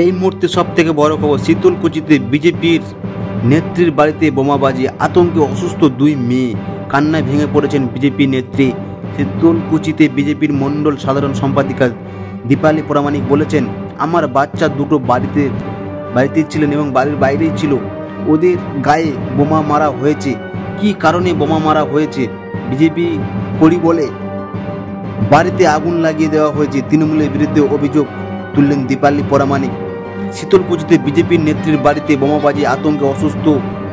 এই মুহূর্তে সব থেকে বড় খবর, শীতলকুচিতে বিজেপির নেত্রীর বাড়িতে বোমাবাজি, আতঙ্কে অসুস্থ দুই মেয়ে, কান্নায় ভেঙে পড়েছেন বিজেপি নেত্রী। শীতলকুচিতে বিজেপির মণ্ডল সাধারণ সম্পাদিকা দীপালি প্রামাণিক বলেছেন, আমার বাচ্চা দুটো বাড়িতে ছিলেন এবং বাড়ির বাইরেই ছিল, ওদের গায়ে বোমা মারা হয়েছে। কি কারণে বোমা মারা হয়েছে বিজেপি করি বলে বাড়িতে আগুন লাগিয়ে দেওয়া হয়েছে, তৃণমূলের বিরুদ্ধে অভিযোগ তুললেন দীপালি প্রামাণিক। শীতলকুচিতে বিজেপির নেত্রীর বাড়িতে বোমাবাজি, আতঙ্কে অসুস্থ,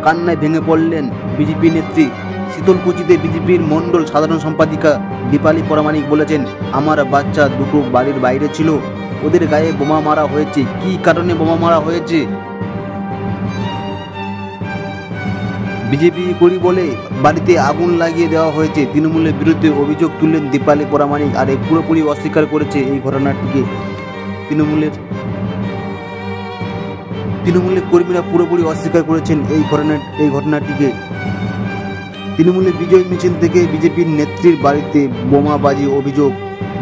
কান্নায় ভেঙে পড়লেন বিজেপি নেত্রী। শীতলকুচিতে বিজেপির মণ্ডল সাধারণ সম্পাদিকা দীপালি প্রামাণিক বলেছেন, আমার বাচ্চা দুটো বাড়ির বাইরে ছিল, ওদের গায়ে বোমা মারা হয়েছে। কি কারণে বোমা মারা হয়েছে বিজেপি করি বলে বাড়িতে আগুন লাগিয়ে দেওয়া হয়েছে, তৃণমূলের বিরুদ্ধে অভিযোগ তুললেন দীপালি প্রামাণিক। আর এই পুরোপুরি অস্বীকার করেছে এই ঘটনাটিকে তৃণমূলের কর্মীরা পুরোপুরি অস্বীকার করেছেন এই ঘটনাটিকে। তৃণমূলের বিজয় মিছিল থেকে বিজেপির নেত্রীর বাড়িতে বোমাবাজি অভিযোগ,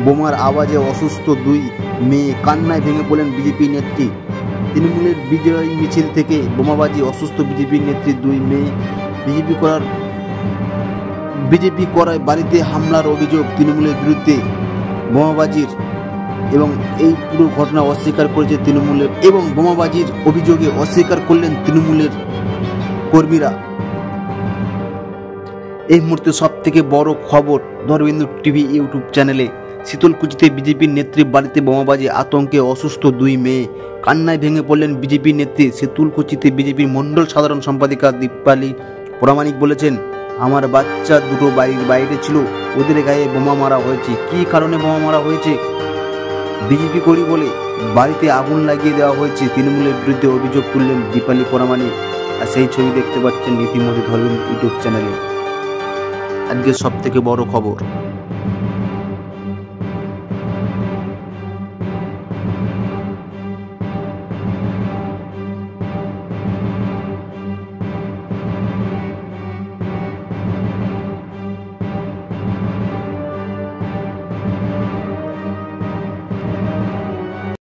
বোমার আওয়াজে অসুস্থ দুই মেয়ে, কান্নায় ভেঙে পড়লেন বিজেপি নেত্রী। তৃণমূলের বিজয় মিছিল থেকে বোমাবাজি, অসুস্থ বিজেপির নেত্রী দুই মেয়ে, বিজেপি করায় বাড়িতে হামলার অভিযোগ তৃণমূলের বিরুদ্ধে, বোমাবাজির এবং এই পুরো ঘটনা অস্বীকার করেছে তৃণমূলের, এবং বোমাবাজির অভিযোগে অস্বীকার করলেন তৃণমূলের কর্মীরা। এই মুহূর্তে সব থেকে বড় খবর দরবিন্দু টিভি ইউটিউব চ্যানেলে। শীতলকুচিতে বিজেপির নেত্রীর বাড়িতে বোমাবাজি, আতঙ্কে অসুস্থ দুই মেয়ে, কান্নায় ভেঙে পড়লেন বিজেপি নেত্রী। শীতলকুচিতে বিজেপির মণ্ডল সাধারণ সম্পাদিকা দীপালি প্রামাণিক বলেছেন, আমার বাচ্চা দুটো বাড়ির বাইরে ছিল, ওদের গায়ে বোমা মারা হয়েছে। কি কারণে বোমা মারা হয়েছে বিজেপি করি বলে বাড়িতে আগুন লাগিয়ে দেওয়া হয়েছে, তৃণমূলের বিরুদ্ধে অভিযোগ তুললেন দীপালি প্রামাণিক। আর সেই ছবি দেখতে পাচ্ছেন ইতিমধ্যে ধরবেন ইউটিউব চ্যানেলে। আজকে সব থেকে বড় খবর।